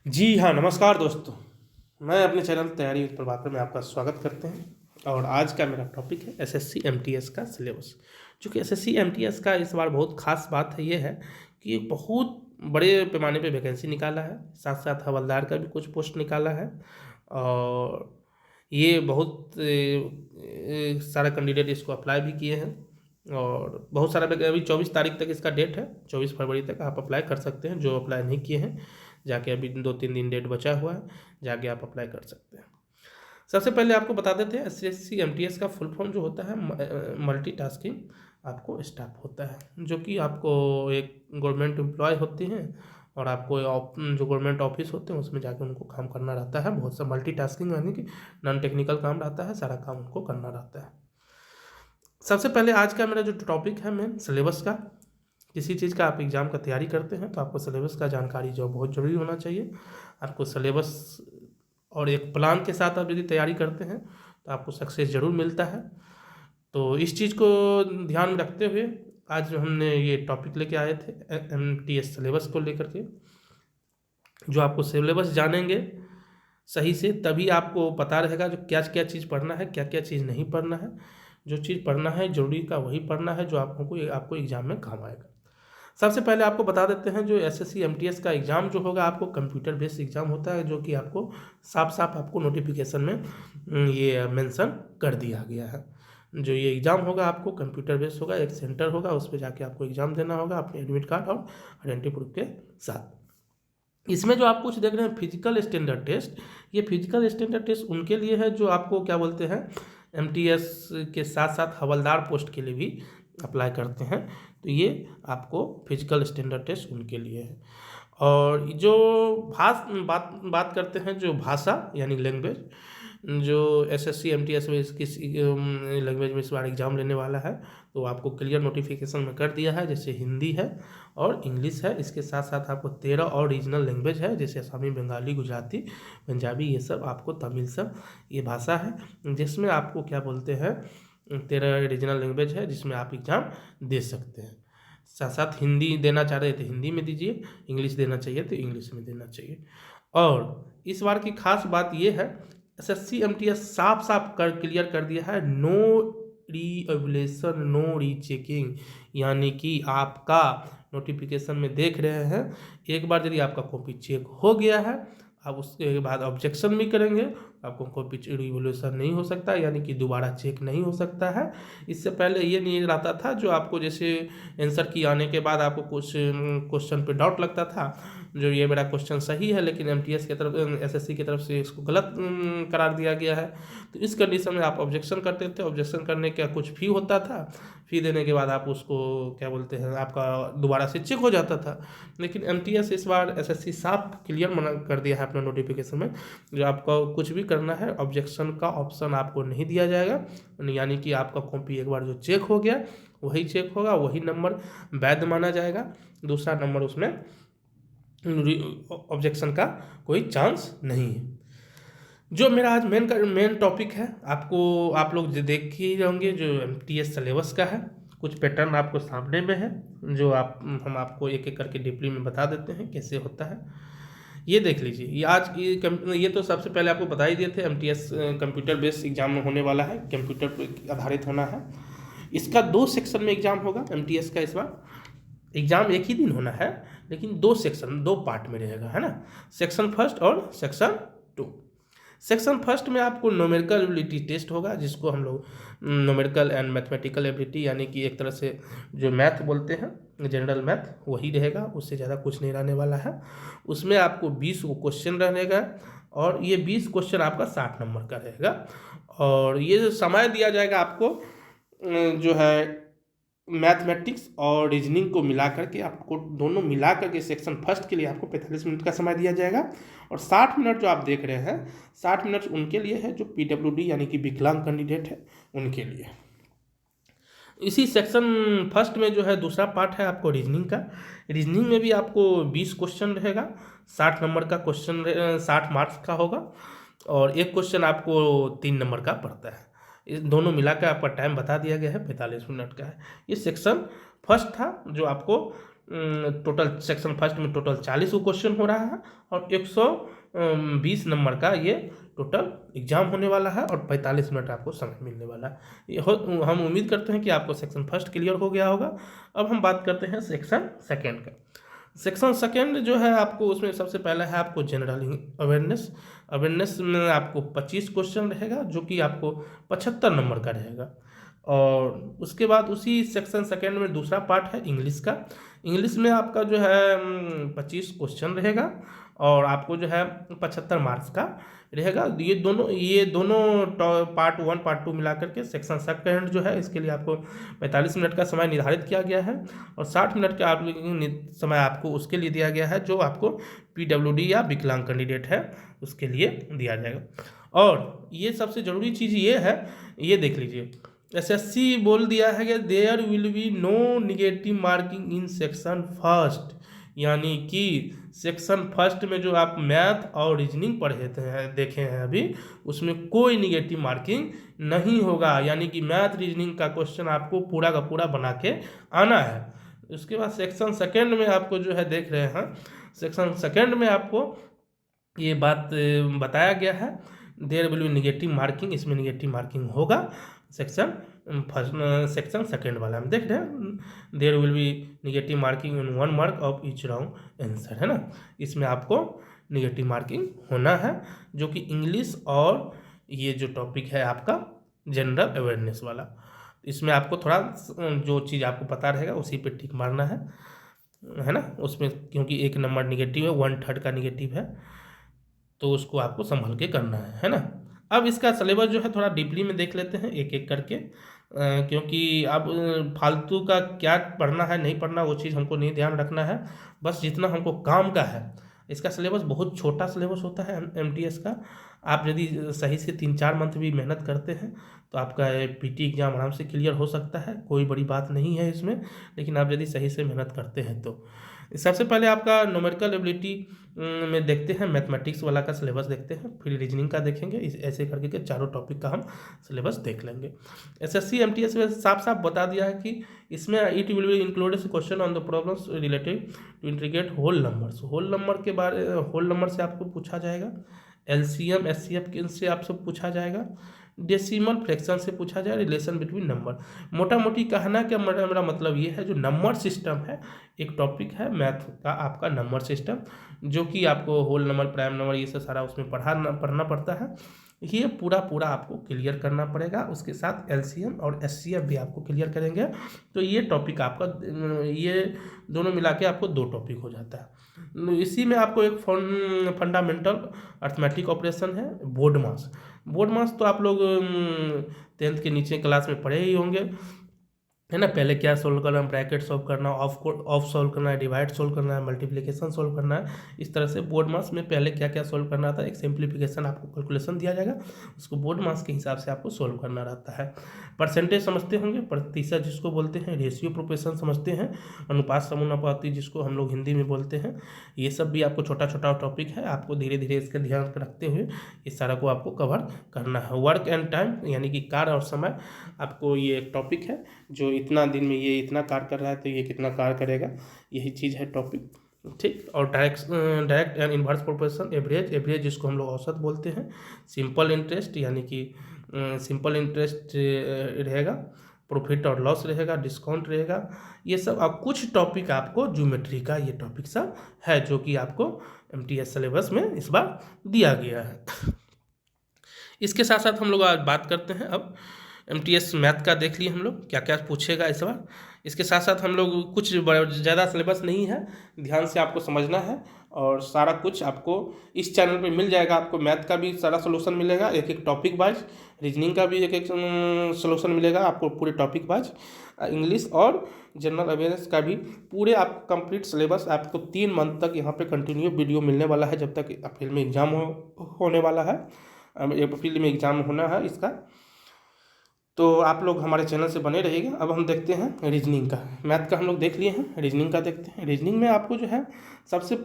जी हाँ, नमस्कार दोस्तों। मैं अपने चैनल तैयारी विद प्रभाकर में आपका स्वागत करते हैं और आज का मेरा टॉपिक है एसएससी एमटीएस का सिलेबस। चूँकि एसएससी एमटीएस का इस बार बहुत ख़ास बात है ये है कि एक बहुत बड़े पैमाने पे वैकेंसी निकाला है, साथ-साथ हवलदार का भी कुछ पोस्ट निकाला है और ये बहुत सारा कैंडिडेट इसको अप्लाई भी किए हैं और बहुत सारा अभी 24 तारीख तक इसका डेट है, 24 फरवरी तक आप अप्लाई कर सकते हैं। जो अप्लाई नहीं किए हैं जाके अभी 2-3 दिन डेट बचा हुआ है, जाके आप अप्लाई कर सकते हैं। सबसे पहले आपको बता देते हैं एसएससी एमटीएस का फुल फॉर्म जो होता है मल्टीटास्किंग आपको स्टाफ होता है, जो कि आपको एक गवर्नमेंट एम्प्लॉय होती हैं और आपको जो गवर्नमेंट ऑफिस होते हैं उसमें जाके उनको काम करना रहता है। बहुत सा मल्टीटास्किंग यानी कि नॉन टेक्निकल काम रहता है, सारा काम उनको करना रहता है। सबसे पहले आज का मेरा जो टॉपिक है मेन सिलेबस का। किसी चीज़ का आप एग्ज़ाम का तैयारी करते हैं तो आपको सिलेबस का जानकारी जो बहुत ज़रूरी होना चाहिए। आपको सिलेबस और एक प्लान के साथ आप यदि तैयारी करते हैं तो आपको सक्सेस ज़रूर मिलता है। तो इस चीज़ को ध्यान में रखते हुए आज हमने ये टॉपिक लेके आए थे एमटीएस सिलेबस को लेकर के। जो आपको सिलेबस जानेंगे सही से तभी आपको पता रहेगा जो क्या क्या चीज़ पढ़ना है, क्या क्या चीज़ नहीं पढ़ना है। जो चीज़ पढ़ना है ज़रूरी का वही पढ़ना है जो आपको एग्ज़ाम में काम आएगा। सबसे पहले आपको बता देते हैं जो एसएससी एमटीएस का एग्ज़ाम जो होगा आपको कंप्यूटर बेस्ड एग्ज़ाम होता है, जो कि आपको साफ साफ आपको नोटिफिकेशन में ये मेंशन कर दिया गया है। जो ये एग्ज़ाम होगा आपको कंप्यूटर बेस्ड होगा, एक सेंटर होगा, उस पर जाके आपको एग्ज़ाम देना होगा अपने एडमिट कार्ड और आइडेंटिटी प्रूफ के साथ। इसमें जो आप कुछ देख रहे हैं फिजिकल स्टैंडर्ड टेस्ट, ये फिजिकल स्टैंडर्ड टेस्ट उनके लिए है जो आपको क्या बोलते हैं एमटीएस के साथ साथ हवलदार पोस्ट के लिए भी अप्लाई करते हैं। तो ये आपको फिजिकल स्टैंडर्ड टेस्ट उनके लिए है। और जो बात करते हैं जो भाषा यानी लैंग्वेज, जो एसएससी एमटीएस में किस लैंग्वेज में इस बार एग्ज़ाम लेने वाला है तो आपको क्लियर नोटिफिकेशन में कर दिया है। जैसे हिंदी है और इंग्लिश है, इसके साथ साथ आपको 13 और रीजनल लैंग्वेज है जैसे असमी, बंगाली, गुजराती, पंजाबी, ये सब आपको तमिल सब ये भाषा है जिसमें आपको क्या बोलते हैं 13 रीजनल लैंग्वेज है जिसमें आप एग्ज़ाम दे सकते हैं। साथ साथ हिंदी देना चाह रहे थे हिंदी में दीजिए, इंग्लिश देना चाहिए तो इंग्लिश में देना चाहिए। और इस बार की खास बात ये है एसएससी एमटीएस साफ साफ कर क्लियर कर दिया है नो रीएवल्यूशन नो रीचेकिंग, यानी कि आपका नोटिफिकेशन में देख रहे हैं एक बार यदि आपका कॉपी चेक हो गया है आप उसके बाद ऑब्जेक्शन भी करेंगे आपको कॉपी रिवोल्यूशन नहीं हो सकता, यानी कि दोबारा चेक नहीं हो सकता है। इससे पहले ये नहीं रहता था जो आपको जैसे आंसर की आने के बाद आपको कुछ क्वेश्चन पे डाउट लगता था जो ये मेरा क्वेश्चन सही है लेकिन एमटीएस की तरफ एसएससी की तरफ से इसको गलत करार दिया गया है। तो इस कंडीशन में आप ऑब्जेक्शन करते थे, ऑब्जेक्शन करने का कुछ फी होता था, फी देने के बाद आप उसको क्या बोलते हैं आपका दोबारा से चेक हो जाता था। लेकिन एमटीएस इस बार एसएससी साफ क्लियर मना कर दिया है अपना नोटिफिकेशन में जो आपको कुछ भी करना है ऑब्जेक्शन का ऑप्शन आपको नहीं दिया जाएगा, यानी कि आपका कॉपी एक बार जो चेक हो गया वही चेक होगा, वही नंबर वैध माना जाएगा, दूसरा नंबर उसमें ऑब्जेक्शन का कोई चांस नहीं है। जो मेरा आज मेन टॉपिक है आप लोग देख ही होंगे जो एमटीएस सिलेबस का है, कुछ पैटर्न आपको सामने में है जो हम आपको एक एक करके डीपली में बता देते हैं कैसे होता है। ये देख लीजिए ये तो सबसे पहले आपको बता ही दिए थे एमटीएस कंप्यूटर बेस्ड एग्जाम में होने वाला है, कंप्यूटर पर आधारित होना है। इसका 2 सेक्शन में एग्जाम होगा एमटीएस का। इस बार एग्जाम एक ही दिन होना है लेकिन 2 पार्ट में रहेगा, है ना, सेक्शन फर्स्ट और सेक्शन 2। सेक्शन फर्स्ट में आपको न्यूमेरिकल एबिलिटी टेस्ट होगा जिसको हम लोग न्यूमेरिकल एंड मैथमेटिकल एबिलिटी यानी कि एक तरह से जो मैथ बोलते हैं जनरल मैथ वही रहेगा, उससे ज़्यादा कुछ नहीं रहने वाला है। उसमें आपको 20 को क्वेश्चन रहेगा और ये 20 क्वेश्चन आपका 60 नंबर का रहेगा और ये जो समय दिया जाएगा आपको जो है मैथमेटिक्स और रीजनिंग को मिला करके आपको दोनों मिला करके सेक्शन फर्स्ट के लिए आपको 45 मिनट का समय दिया जाएगा और 60 मिनट जो आप देख रहे हैं 60 मिनट उनके लिए है जो पीडब्ल्यूडी यानी कि विकलांग कैंडिडेट है उनके लिए। इसी सेक्शन फर्स्ट में जो है दूसरा पार्ट है आपको रीजनिंग का। रीजनिंग में भी आपको 20 क्वेश्चन रहेगा, 60 नंबर का क्वेश्चन 60 मार्क्स का होगा और एक क्वेश्चन आपको 3 नंबर का पड़ता है। इस दोनों मिलाकर आपका टाइम बता दिया गया है 45 मिनट का है। ये सेक्शन फर्स्ट था जो आपको टोटल सेक्शन फर्स्ट में टोटल 40 क्वेश्चन हो रहा है और 120 नंबर का ये टोटल एग्जाम होने वाला है और 45 मिनट आपको समय मिलने वाला है। हम उम्मीद करते हैं कि आपको सेक्शन फर्स्ट क्लियर हो गया होगा। अब हम बात करते हैं सेक्शन सेकेंड का। सेक्शन सेकेंड जो है आपको उसमें सबसे पहला है आपको जनरल अवेयरनेस में आपको 25 क्वेश्चन रहेगा जो कि आपको 75 नंबर का रहेगा। और उसके बाद उसी सेक्शन सेकेंड में दूसरा पार्ट है इंग्लिश का। इंग्लिश में आपका जो है 25 क्वेश्चन रहेगा और आपको जो है 75 मार्क्स का रहेगा। ये दोनों पार्ट 1 पार्ट 2 मिला करके सेक्शन सेकेंड जो है इसके लिए आपको 45 मिनट का समय निर्धारित किया गया है और 60 मिनट का समय आपको उसके लिए दिया गया है जो आपको PWD या विकलांग कैंडिडेट है उसके लिए दिया जाएगा। और ये सबसे ज़रूरी चीज़ ये है, ये देख लीजिए SSC बोल दिया है कि there will be no negative marking in section first, यानी कि सेक्शन फर्स्ट में जो आप मैथ और रीजनिंग पढ़े थे देखे हैं अभी, उसमें कोई निगेटिव मार्किंग नहीं होगा। यानी कि मैथ रीजनिंग का क्वेश्चन आपको पूरा का पूरा बना के आना है। उसके बाद सेक्शन सेकेंड में आपको जो है देख रहे हैं, सेक्शन सेकेंड में आपको ये बात बताया गया है there will be negative marking, इसमें निगेटिव मार्किंग होगा। सेक्शन सेकेंड वाला हम देख रहे हैं there will be negative marking in 1 mark of each wrong answer, है ना। इसमें आपको निगेटिव मार्किंग होना है जो कि इंग्लिश और ये जो टॉपिक है आपका जनरल अवेयरनेस वाला, इसमें आपको थोड़ा जो चीज़ आपको पता रहेगा उसी पे टिक मारना है ना। उसमें क्योंकि 1 नंबर निगेटिव है, 1/3 का निगेटिव है, तो उसको आपको संभल के करना है ना। अब इसका सिलेबस जो है थोड़ा डीपली में देख लेते हैं एक एक करके, क्योंकि अब फालतू का क्या पढ़ना है नहीं पढ़ना वो चीज़ हमको नहीं ध्यान रखना है, बस जितना हमको काम का है। इसका सिलेबस बहुत छोटा सिलेबस होता है MTS का। आप यदि सही से 3-4 मंथ भी मेहनत करते हैं तो आपका PT एग्ज़ाम आराम से क्लियर हो सकता है, कोई बड़ी बात नहीं है इसमें। लेकिन आप यदि सही से मेहनत करते हैं तो सबसे पहले आपका न्यूमेरिकल एबिलिटी में देखते हैं, मैथमेटिक्स वाला का सिलेबस देखते हैं, फिर रीजनिंग का देखेंगे, ऐसे करके के चारों टॉपिक का हम सिलेबस देख लेंगे। SSC MTS में साफ साफ बता दिया है कि इसमें it will be included question on the problems related to integrate whole numbers. Whole number से आपको पूछा जाएगा, LCM SCF से आपसे पूछा जाएगा, डेसिमल फ्रैक्शन से पूछा जाए, रिलेशन बिटवीन नंबर। मोटा मोटी कहना क्या मेरा मतलब ये है, जो नंबर सिस्टम है एक टॉपिक है मैथ का आपका नंबर सिस्टम, जो कि आपको होल नंबर प्राइम नंबर ये सब सारा उसमें पढ़ना पड़ता है। ये पूरा आपको क्लियर करना पड़ेगा। उसके साथ LCM और SCF भी आपको क्लियर करेंगे। तो ये टॉपिक आपका, ये दोनों मिला के आपको 2 टॉपिक हो जाता है। इसी में आपको एक फंडामेंटल अर्थमेटिक ऑपरेशन है, बोर्ड मास तो आप लोग 10th के नीचे क्लास में पढ़े ही होंगे, है ना। पहले क्या सोल्व करना है, ब्रैकेट सोल्व करना, ऑफ सोल्व करना है, डिवाइड सोल्व करना है, मल्टीप्लिकेशन सोल्व करना है। इस तरह से बोर्ड मास में पहले क्या क्या सोल्व करना था, एक सिंप्लीफिकेशन आपको कैलकुलेशन दिया जाएगा, उसको बोर्ड मास के हिसाब से आपको सोल्व करना रहता है। परसेंटेज समझते होंगे, प्रतिशत जिसको बोलते हैं, रेशियो प्रोपोर्शन समझते हैं, अनुपात समानुपाती जिसको हम लोग हिंदी में बोलते हैं। ये सब भी आपको छोटा छोटा टॉपिक है, आपको धीरे धीरे इसका ध्यान रखते हुए इस सारा को आपको कवर करना है। वर्क एंड टाइम यानी कि कार्य और समय, आपको ये एक टॉपिक है जो इतना दिन में ये इतना कार्य कर रहा है तो ये कितना कार्य करेगा, यही चीज़ है टॉपिक, ठीक। और direct and inverse proportion, average जिसको हम लोग औसत बोलते हैं, सिंपल इंटरेस्ट यानी कि सिंपल इंटरेस्ट रहेगा, प्रॉफिट और लॉस रहेगा, डिस्काउंट रहेगा, ये सब। अब कुछ टॉपिक आपको ज्योमेट्री का ये टॉपिक सब है जो कि आपको MTS सिलेबस में इस बार दिया गया है। इसके साथ साथ हम लोग आज बात करते हैं, अब MTS मैथ का देख लिए हम लोग क्या क्या पूछेगा इस बार। इसके साथ साथ हम लोग कुछ ज़्यादा सिलेबस नहीं है, ध्यान से आपको समझना है और सारा कुछ आपको इस चैनल पे मिल जाएगा। आपको मैथ का भी सारा सोल्यूशन मिलेगा एक एक टॉपिक वाइज, रीजनिंग का भी एक एक सोल्यूशन मिलेगा आपको पूरे टॉपिक वाइज, इंग्लिश और जनरल अवेयरनेस का भी पूरे आपको कंप्लीट सिलेबस आपको 3 मंथ तक यहाँ पे कंटिन्यू वीडियो मिलने वाला है, जब तक अप्रैल में एग्ज़ाम होने वाला है, अप्रैल में एग्ज़ाम होना है इसका। तो आप लोग हमारे चैनल से बने रहिएगा। अब हम देखते हैं रीजनिंग का, मैथ का हम लोग देख लिए हैं, रीजनिंग का देखते हैं। रीजनिंग में आपको जो है सबसे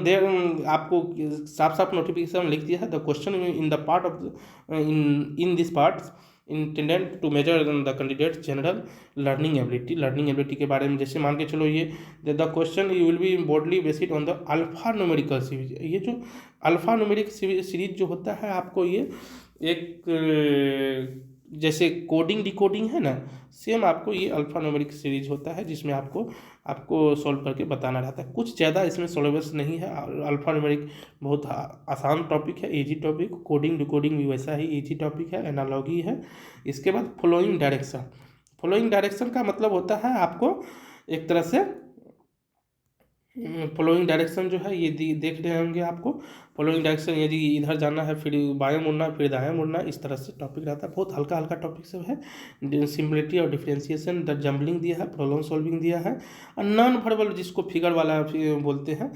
देर आपको साफ साफ नोटिफिकेशन लिख दिया है, the question in the part of in this part intended to measure the candidate general learning ability के बारे में। जैसे मान के चलो ये the question you will be broadly based on the alpha numerical series. ये जो अल्फा न्यूमेरिक सीरीज जो होता है आपको ये एक जैसे कोडिंग डिकोडिंग है ना, सेम आपको ये अल्फा न्यूमेरिक सीरीज होता है जिसमें आपको सॉल्व करके बताना रहता है। कुछ ज़्यादा इसमें सिलेबस नहीं है। अल्फा न्यूमेरिक बहुत आसान टॉपिक है, इजी टॉपिक। कोडिंग डिकोडिंग भी वैसा ही इजी टॉपिक है, एनालॉगी है। इसके बाद फॉलोइंग डायरेक्शन का मतलब होता है आपको एक तरह से फॉलोइंग डायरेक्शन जो है ये देख रहे होंगे आपको। फॉलोइंग डायरेक्शन यदि इधर जाना है फिर बाएं मुड़ना फिर दाएं मुड़ना, इस तरह से टॉपिक रहता है। बहुत हल्का टॉपिक सब है। सिम्पलिटी और डिफरेंशिएशन, द जम्बलिंग दिया है, प्रॉब्लम सॉल्विंग दिया है, और नॉन वर्बल जिसको फिगर वाला बोलते हैं,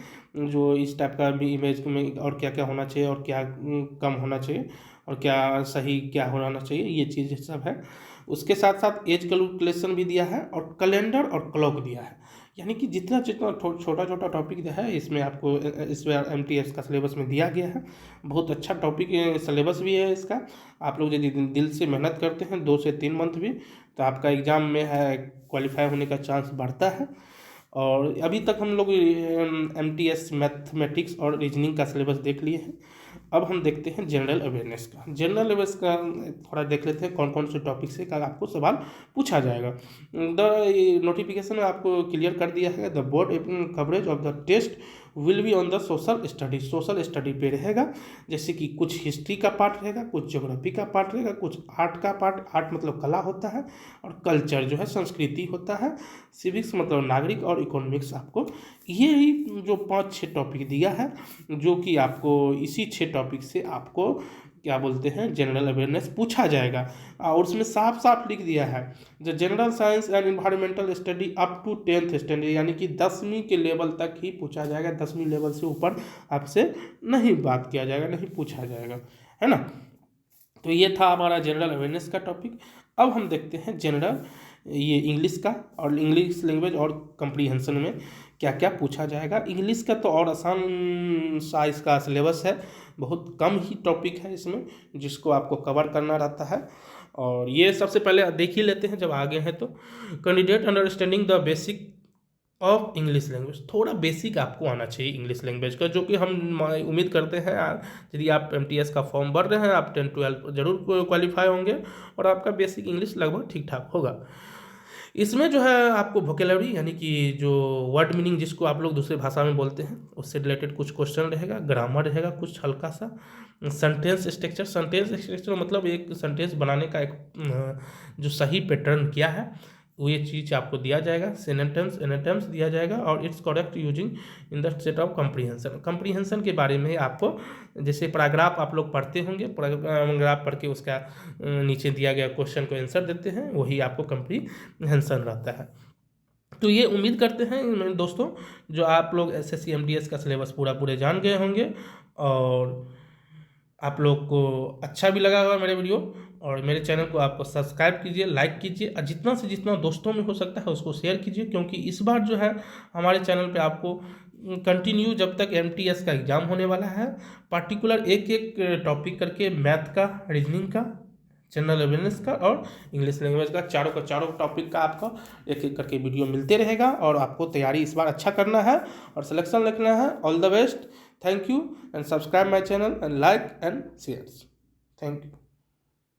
जो इस टाइप का भी इमेज में और क्या क्या होना चाहिए और क्या कम होना चाहिए और क्या सही क्या होना चाहिए, ये चीज़ सब है। उसके साथ साथ एज कैलकुलेशन भी दिया है और कैलेंडर और क्लॉक दिया है। यानी कि जितना छोटा छोटा टॉपिक है इसमें आपको इसमें एमटीएस का सिलेबस में दिया गया है। बहुत अच्छा टॉपिक सिलेबस भी है इसका। आप लोग यदि दिल से मेहनत करते हैं 2 से 3 मंथ भी, तो आपका एग्ज़ाम में है क्वालिफाई होने का चांस बढ़ता है। और अभी तक हम लोग एमटीएस मैथमेटिक्स और रीजनिंग का सिलेबस देख लिए हैं। अब हम देखते हैं जनरल अवेयरनेस का। जनरल अवेयरनेस का थोड़ा देख लेते हैं कौन कौन से टॉपिक से का आपको सवाल पूछा जाएगा। द नोटिफिकेशन में आपको क्लियर कर दिया है, the broad coverage of the test will be on the social study पे रहेगा। जैसे कि कुछ हिस्ट्री का पार्ट रहेगा, कुछ ज्योग्राफी का पार्ट रहेगा, कुछ आर्ट का पार्ट, आर्ट मतलब कला होता है, और कल्चर जो है संस्कृति होता है, सिविक्स मतलब नागरिक, और इकोनॉमिक्स। आपको ये ही जो 5-6 टॉपिक दिया है, जो कि आपको इसी 6 टॉपिक से आपको क्या बोलते हैं जनरल अवेयरनेस पूछा जाएगा। और उसमें साफ साफ लिख दिया है जो general science and environmental study up to 10th standard, यानी कि 10वीं के लेवल तक ही पूछा जाएगा। 10वीं लेवल से ऊपर आपसे नहीं बात किया जाएगा, नहीं पूछा जाएगा, है ना। तो ये था हमारा जनरल अवेयरनेस का टॉपिक। अब हम देखते हैं जनरल ये इंग्लिश का, और इंग्लिश लैंग्वेज और कंप्रीहेंशन में क्या क्या पूछा जाएगा। इंग्लिश का तो और आसान सा इसका सिलेबस है, बहुत कम ही टॉपिक है इसमें जिसको आपको कवर करना रहता है। और ये सबसे पहले देख ही लेते हैं जब आगे हैं तो। Candidate understanding the basic of English language, थोड़ा बेसिक आपको आना चाहिए इंग्लिश लैंग्वेज का, जो कि हम उम्मीद करते हैं यदि आप एमटीएस का फॉर्म भर रहे हैं आप 10-12 जरूर क्वालिफाई होंगे और आपका बेसिक इंग्लिश लगभग ठीक ठाक होगा। इसमें जो है आपको वोकेबलरी यानी कि जो वर्ड मीनिंग जिसको आप लोग दूसरे भाषा में बोलते हैं उससे रिलेटेड कुछ क्वेश्चन रहेगा, ग्रामर रहेगा कुछ हल्का सा, सेंटेंस स्ट्रक्चर मतलब एक सेंटेंस बनाने का एक जो सही पैटर्न क्या है वो ये चीज़ आपको दिया जाएगा। सेनेटेम्स दिया जाएगा और it's correct using in the state of comprehension के बारे में आपको, जैसे पैराग्राफ आप लोग पढ़ते होंगे, पैराग्राफ पढ़ के उसका नीचे दिया गया क्वेश्चन को आंसर देते हैं, वही आपको कंप्रीहेंशन रहता है। तो ये उम्मीद करते हैं दोस्तों जो आप लोग एसएससी एमटीएस का सिलेबस पूरे जान गए होंगे और आप लोग को अच्छा भी लगा होगा मेरे वीडियो। और मेरे चैनल को आपको सब्सक्राइब कीजिए, लाइक कीजिए और जितना से जितना दोस्तों में हो सकता है उसको शेयर कीजिए, क्योंकि इस बार जो है हमारे चैनल पे आपको कंटिन्यू जब तक एमटीएस का एग्ज़ाम होने वाला है पर्टिकुलर एक एक टॉपिक करके, मैथ का, रीजनिंग का, जनरल अवेयरनेस का और इंग्लिश लैंग्वेज का, चारों टॉपिक का आपको एक एक करके वीडियो मिलते रहेगा। और आपको तैयारी इस बार अच्छा करना है और सिलेक्शन लिखना है। All the best, thank you and subscribe my channel and like and share. Thank you.